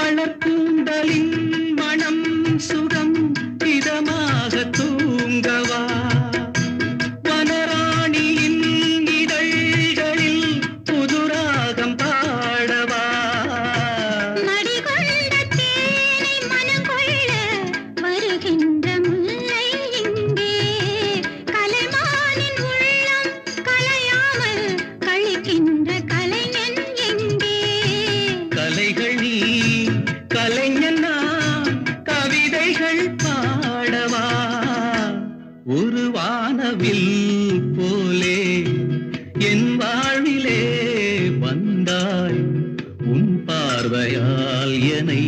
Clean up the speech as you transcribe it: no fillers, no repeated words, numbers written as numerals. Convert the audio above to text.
மலர்கூந்தலின் மனம் சுகம் இதமாக தூங்கவா வனராணியின் இதழ்களில் புதுராகம் பாடவா மடிகொண்ட தேனை மனங்கொள்ள வருகின்ற முல்லை இங்கே கலைமானின் உள்ளம் கலையாமல் கழிக்கின்ற கலைஞன் எங்கே கலைகள் நீ கலைஞன் நான் கவிதைகள் பாடவா ஒரு வானவில் போலே என் வாழ்விலே வந்தாய் உன் பார்வையால் என்னை